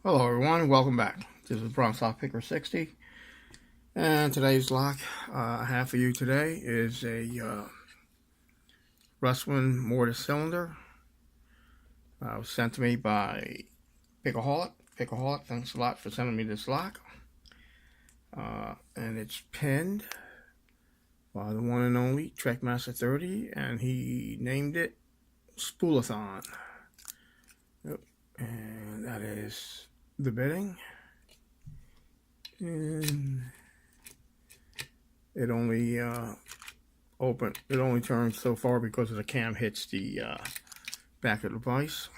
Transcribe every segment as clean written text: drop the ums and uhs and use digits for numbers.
Hello everyone, welcome back. This is Pickaholic, and today's lock I have for you today is a Rustwin mortar cylinder. It was sent to me by Pickaholic. Pickaholic, thanks a lot for sending me this lock. And it's pinned by the one and only Trekmaster30, and he named it Spool-a-Thon. Yep. And that is the bitting. And it only it only turns so far because of the cam hits the back of the vise.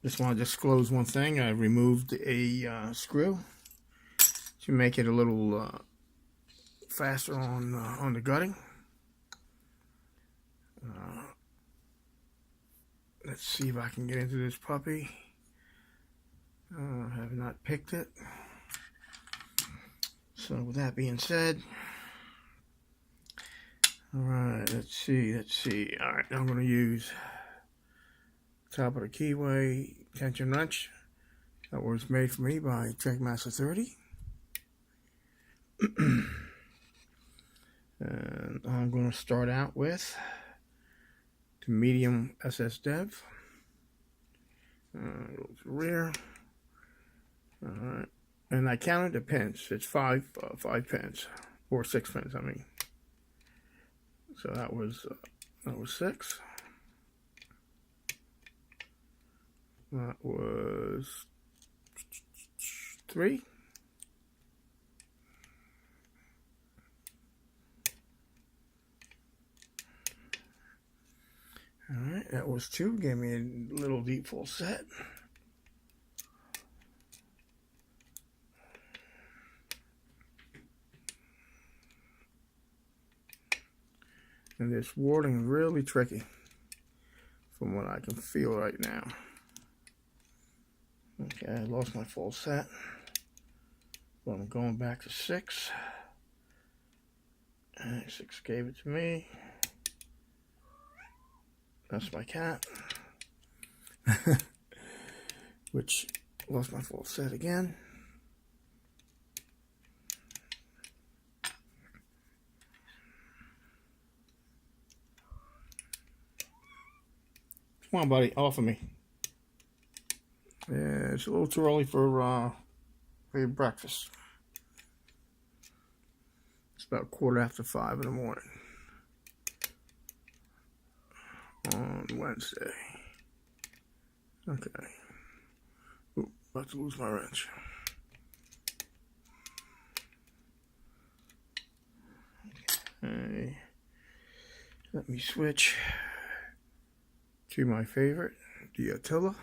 Just want to disclose one thing. I removed a screw to make it a little faster on the gutting. Let's see if I can get into this puppy. I have not picked it. So with that being said, alright, let's see. Alright, I'm going to use top of the keyway tension wrench that was made for me by Trekmaster30. And I'm going to start out with the medium SS Dev. Go to the rear. Alright. And I counted the pins. It's five pins, or 6 pins. I mean. So that was 6. That was 3. Alright, that was 2. Gave me a little deep full set. And this warding is really tricky from what I can feel right now. Okay, I lost my full set. But I'm going back to 6. And 6 gave it to me. That's my cat. Which lost my full set again. Come on, buddy, off of me. Yeah, it's a little too early for your breakfast. It's about 5:15 in the morning on Wednesday. Okay. Ooh, about to lose my wrench. Okay. Let me switch to my favorite, the Attila.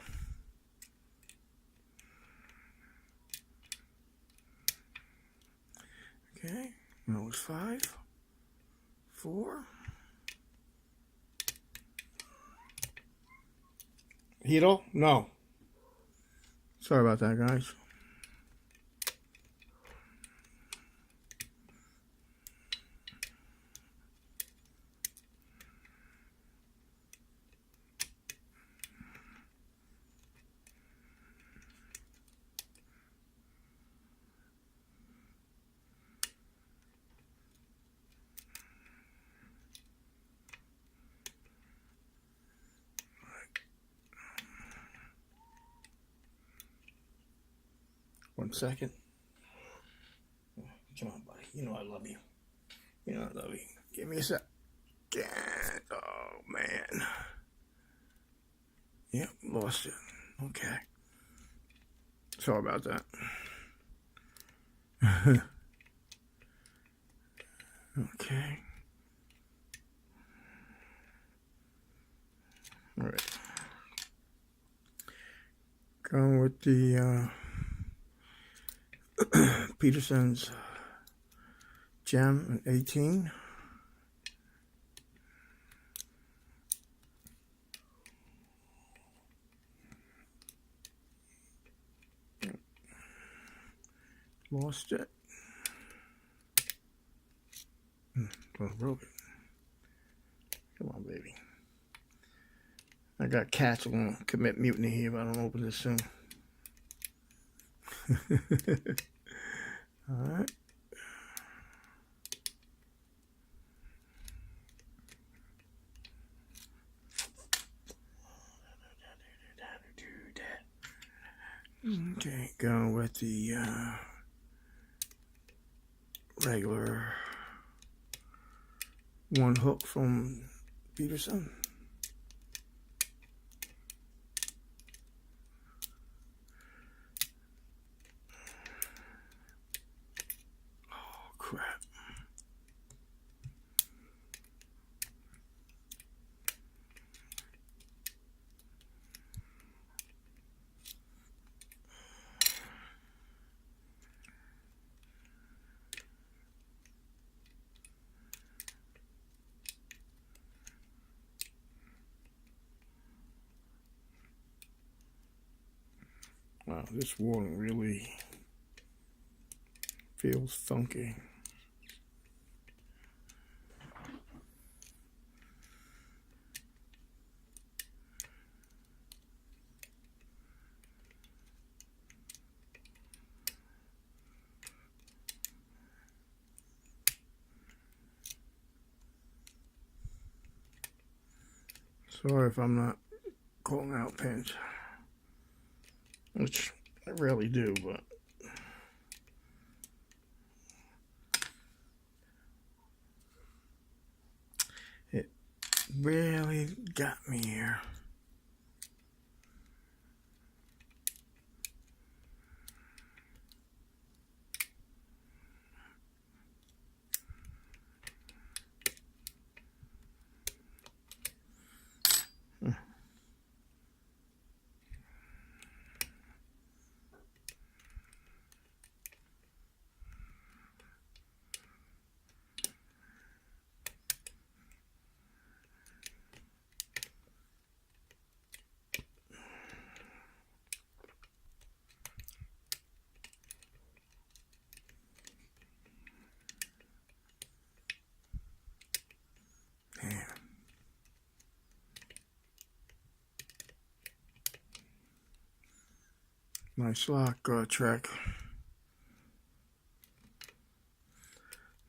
Okay, that was 5, 4. Hito? No. Sorry about that, guys. One second. Come on, buddy. You know I love you. You know I love you. Give me a sec. Oh, man. Yep, lost it. Okay. Sorry about that. Okay. All right. Going with the Peterson's Gem 18. Lost it. Broke it. Come on, baby. I I got cats who gonna commit mutiny here if I don't open this soon. Alright. Okay, going with the regular one hook from Peterson. Oh crap. Wow, this one really feels funky. Sorry if I'm not calling out pins, which I rarely do, but it really got me here. Nice lock, Trek.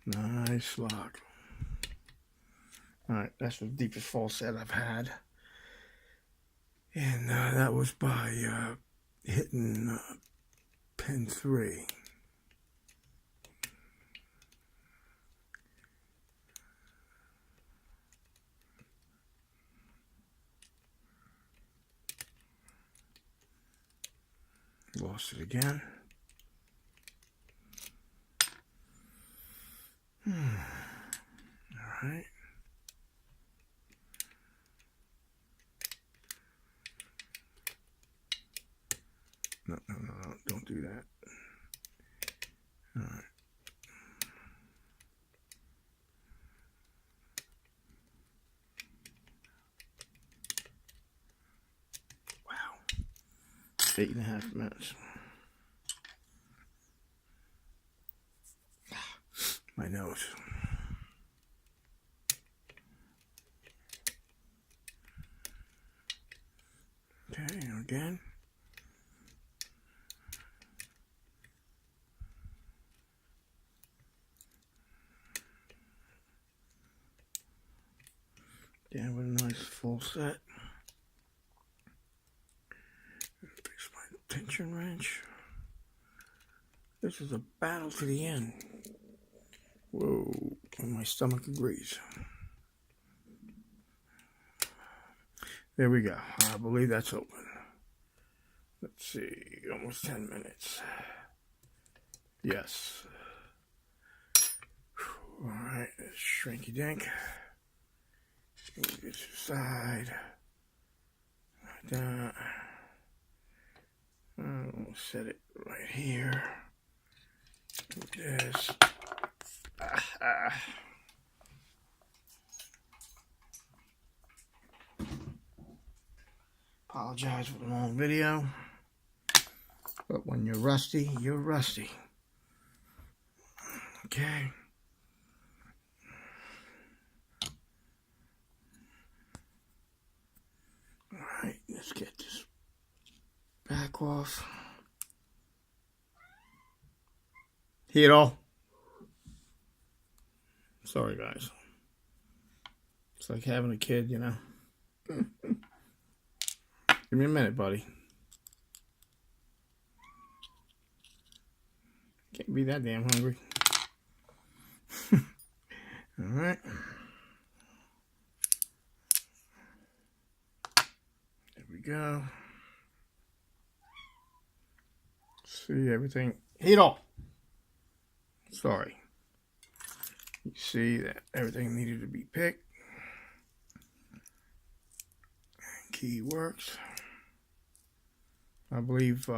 Nice lock. Alright, that's the deepest falset I've had. And that was by hitting pin 3. Lost it again. All right. No, don't do that. All right. Wow. 8.5 minutes. My nose. Okay, again. Yeah, with a nice full set. Fix my tension wrench. This is a battle to the end. Whoa, and my stomach agrees. There we go. I believe that's open. Let's see, almost 10 minutes. Yes. All right, shrinky dink. Move this aside. Like that. I'll set it right here. Like this. Apologize for the long video, but when you're rusty, you're rusty. Okay. All back off. Heat it all. Sorry, guys. It's like having a kid, you know. Give me a minute, buddy. Can't be that damn hungry. All right. There we go. See everything. Heat off. Sorry. You see that everything needed to be picked. Key works. I believe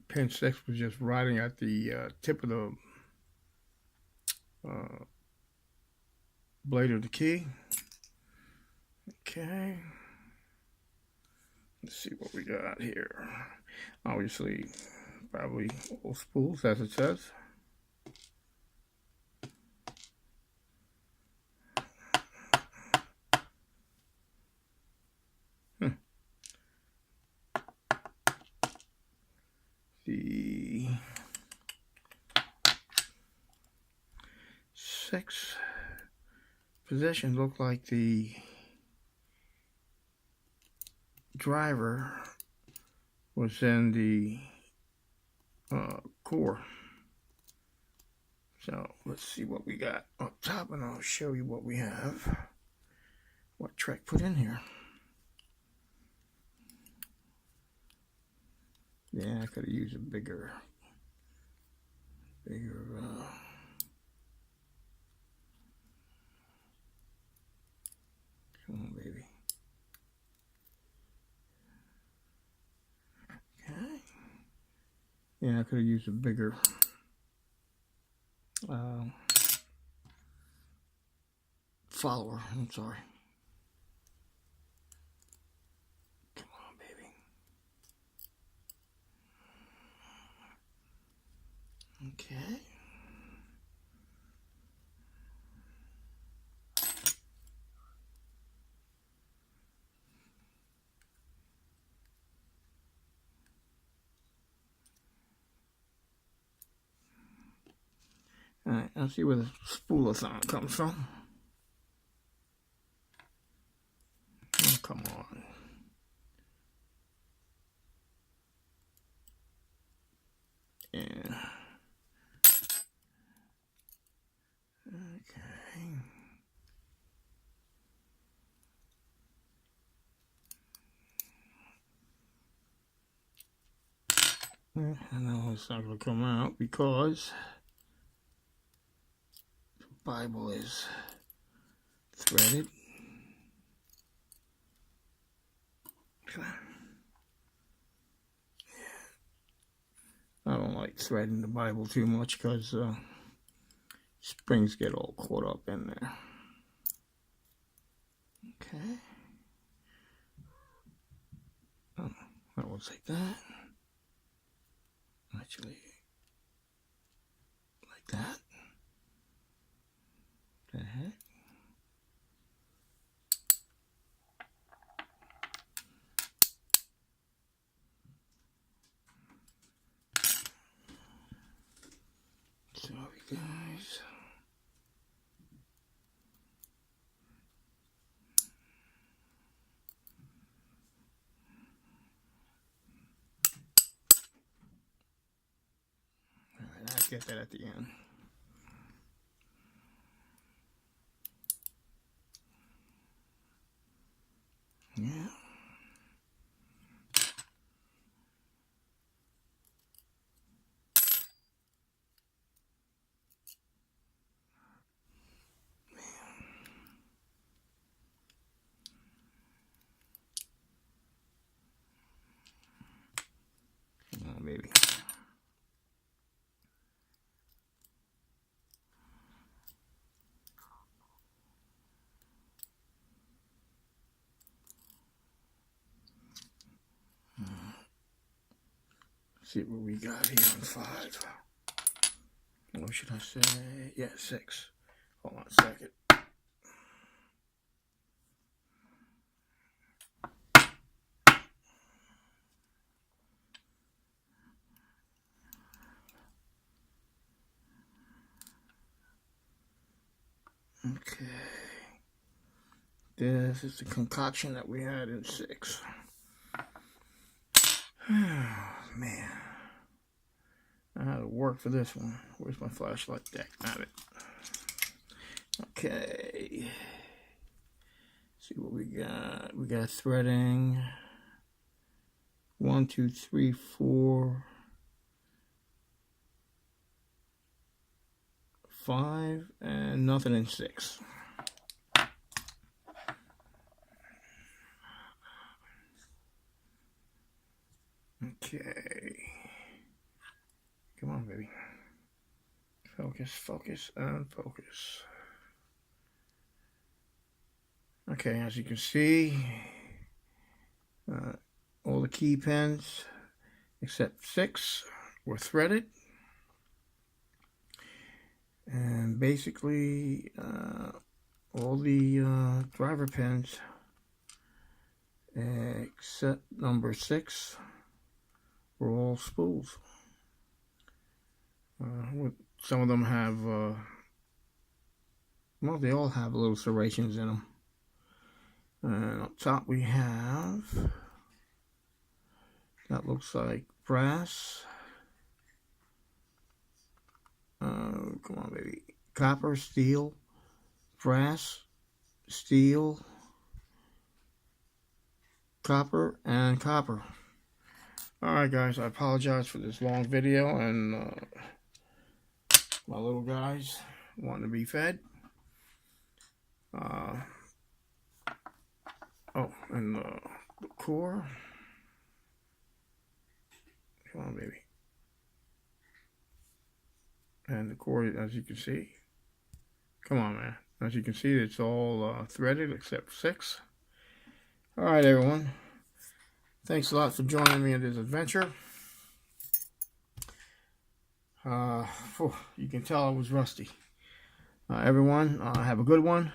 pin 6 was just riding at the tip of the blade of the key. Okay. Let's see what we got here. Obviously, probably old spools, as it says. The 6 position looked like the driver was in the core. So let's see what we got up top, and I'll show you what we have, what Trek put in here. Yeah, I could have used a bigger come on, baby. Okay. Yeah, I could have used a bigger follower. I'm sorry. Come on, baby. Okay. All right, let's see where the Spool-a-Thon comes from. Oh, come on. Yeah. Okay. I know it's not going to come out because the Bible is threaded. I don't like threading the Bible too much because springs get all caught up in there. Okay. Oh, that looks like that. Actually, like that. The heck? Sorry, guys. Alright, I'll get that at the end. Yeah. Oh, maybe. See what we got here on 5. Or should I say, yeah, 6. Hold on a second. Okay. This is the concoction that we had in 6. Oh, man. I had to work for this one. Where's my flashlight deck? Got it. Okay. See what we got. We got threading. 1, 2, 3, 4, 5, and nothing in 6. Okay. Come on, baby. Focus, focus, and focus. Okay, as you can see, all the key pins except 6 were threaded. And basically, all the driver pins except number 6 were all spools. Some of them have, well, they all have little serrations in them. And up top we have, that looks like brass. Come on, baby. Copper, steel, brass, steel, copper, and copper. Alright guys, I apologize for this long video, and my little guys wanting to be fed. Oh, and the core. Come on, baby. And the core, as you can see. Come on, man. As you can see, it's all threaded except 6. Alright, everyone. Thanks a lot for joining me in this adventure. You can tell I was rusty. Everyone, have a good one.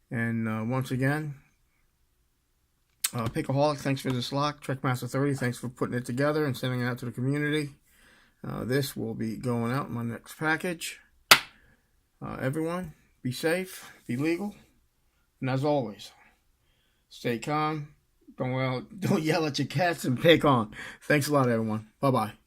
And once again, Pickaholic, thanks for this lock. Trekmaster30, thanks for putting it together and sending it out to the community. This will be going out in my next package. Everyone, be safe, be legal, and as always, stay calm. Don't yell at your cats and pick on. Thanks a lot, everyone. Bye-bye.